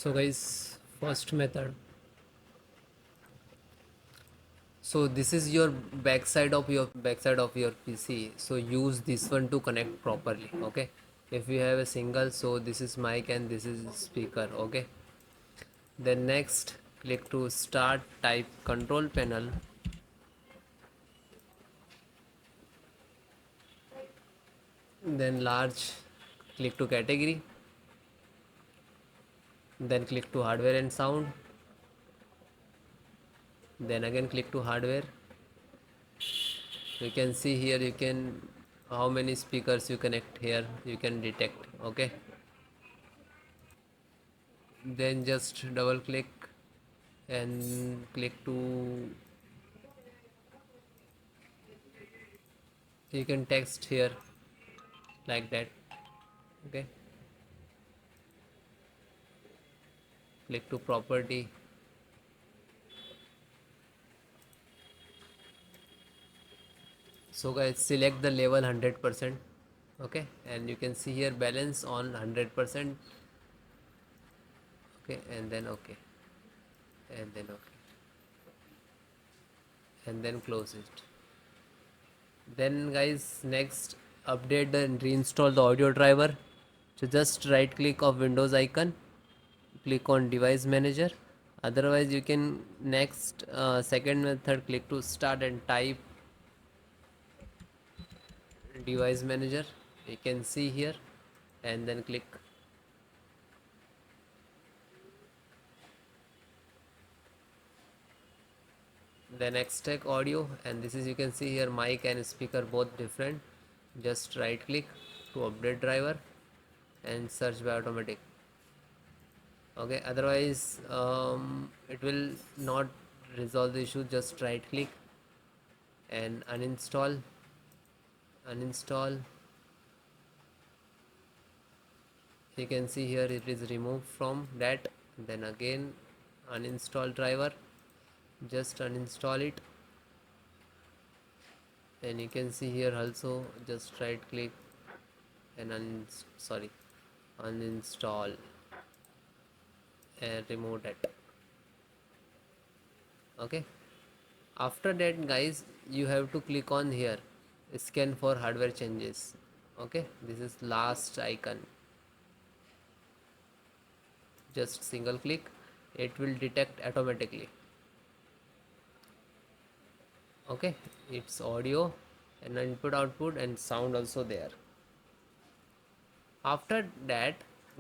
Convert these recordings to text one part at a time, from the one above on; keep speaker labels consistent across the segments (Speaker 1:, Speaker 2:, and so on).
Speaker 1: So guys, first method. So this is your backside of your PC. So use this one to connect properly. Okay. If you have a single, so this is mic and this is speaker. Okay. Then next, click to start. Type control panel. Then large. Click to category. Then click to hardware and sound. Then again click to hardware. You can see here you can how many speakers you connect here you can detect. Okay, then just double click and click to you can text here like that. Okay, click to property. So guys, select the level 100%. Okay, and you can see here balance on 100%. Okay, and then okay, and then okay, and then close it. Then guys, next, update and reinstall the audio driver. So just right click of Windows icon, click on device manager. Otherwise you can next second method, click to start and type device manager. You can see here, and then click. Then extract audio, and this is you can see here mic and speaker both different. Just right click to update driver and search by automatic. Okay, otherwise it will not resolve the issue. Just right click and uninstall. You can see here it is removed from that. Then again uninstall driver, just uninstall it. And you can see here also just right click and uninstall and remove that. Okay, after that guys, you have to click on here scan for hardware changes. Okay, this is last icon. Just single click, it will detect automatically. Okay, it's audio and input output and sound also there. After that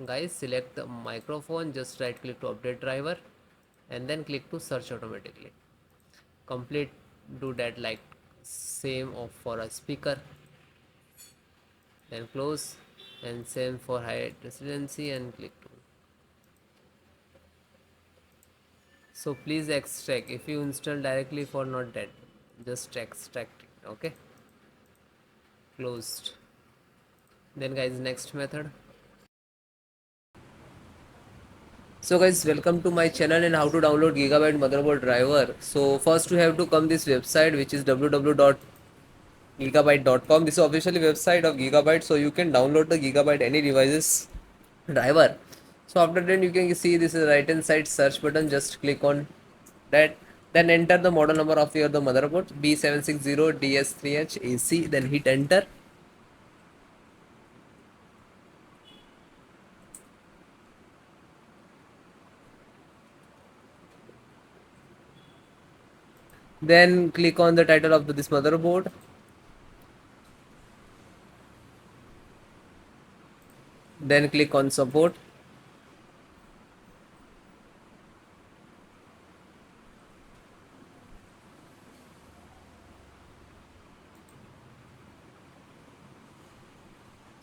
Speaker 1: guys, select the microphone, just right click to update driver and then click to search automatically. Complete, do that like same of for a speaker, then close, and same for high residency and click to. So please extract, if you install directly for not that, just extract it. Okay, closed. Then guys, next method. So guys, welcome to my channel and how to download Gigabyte motherboard driver. So first you have to come this website, which is www.gigabyte.com. This is officially website of Gigabyte, so you can download the Gigabyte any devices driver. So after that you can see this is right hand side search button, just click on that. Then enter the model number of your the motherboard B760 DS3H AC, then hit enter. Then click on the title of this motherboard. Then click on support.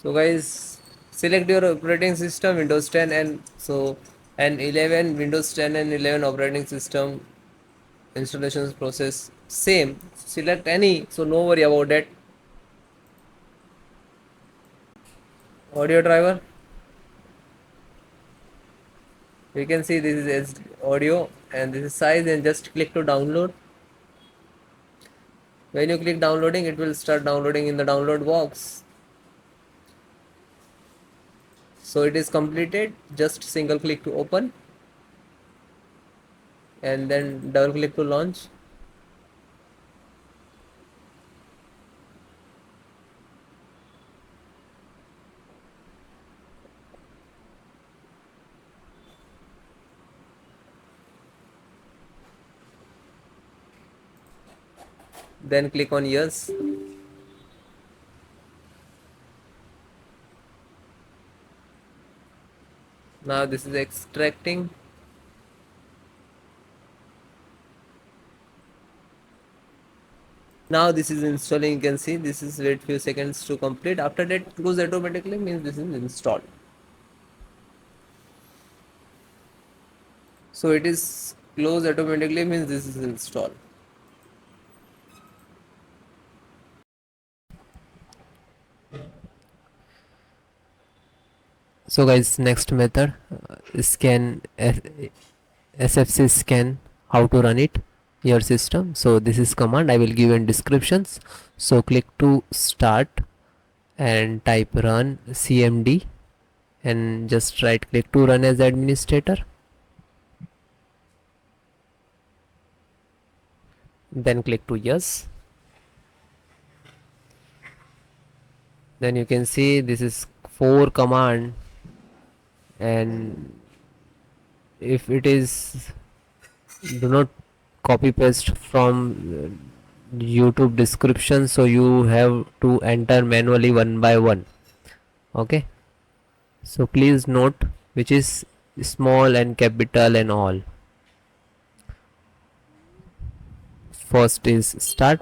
Speaker 1: So guys, select your operating system Windows 10 and 11. Windows 10 and 11 operating system installations process same. Select any, so no worry about that. Audio driver. You can see this is audio and this is size, and just click to download. When you click downloading, it will start downloading in the download box. So it is completed. Just single click to open. and then double click to launch. Then click on yes. Now this is extracting. Now this is installing. You can see this is wait few seconds to complete. After that close automatically means this is installed. So it is close automatically means this is installed. So guys, next method, scan SFC scan, how to run it your system. So this is command I will give in descriptions. So click to start and type run cmd and just right click to run as administrator. Then click to yes. Then you can see this is 4 command, and if it is, do not copy paste from YouTube description, so you have to enter manually one by one. Okay, so please note which is small and capital and all. First is start.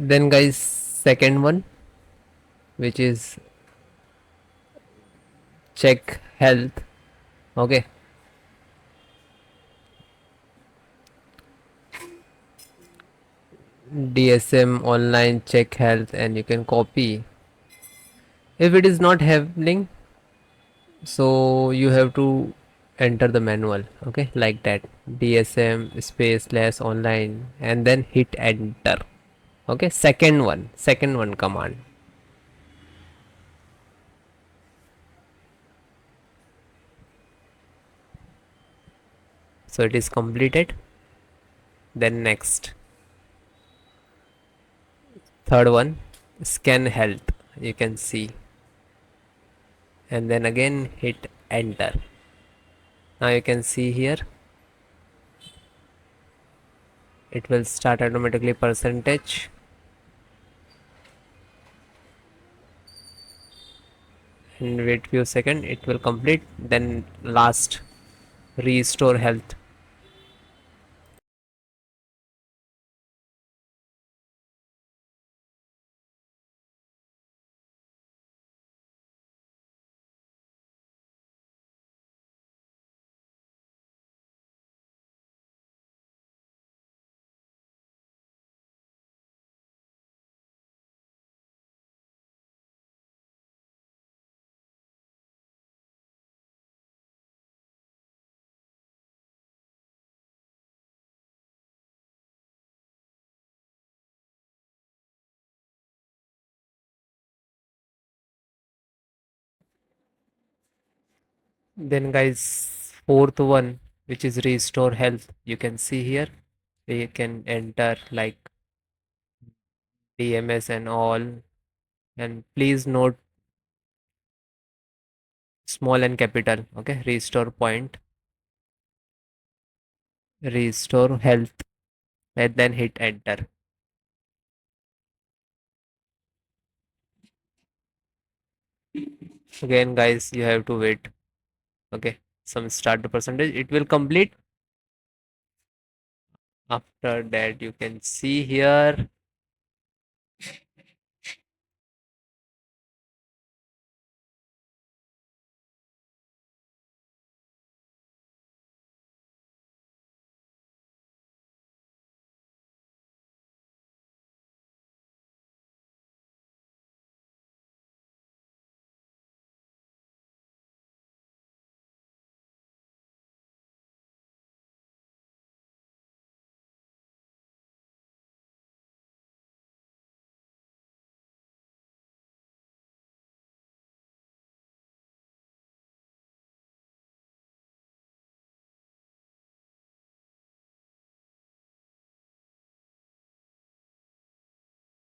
Speaker 1: Then guys, second one, which is check health. Okay, DSM online check health, and you can copy. If it is not happening, so you have to enter the manual. Okay, like that, DSM space less online, and then hit enter. Okay, second one command. So it is completed. Then next, third one, scan health, you can see, and then again hit enter. Now you can see here it will start automatically percentage, and wait few seconds, it will complete. Then last, restore health. Then guys, fourth one, which is restore health, you can see here we can enter like DMS and all, and please note small and capital. Okay, restore point, restore health, and then hit enter. Again guys, you have to wait. Okay, some start percentage, it will complete. After that you can see here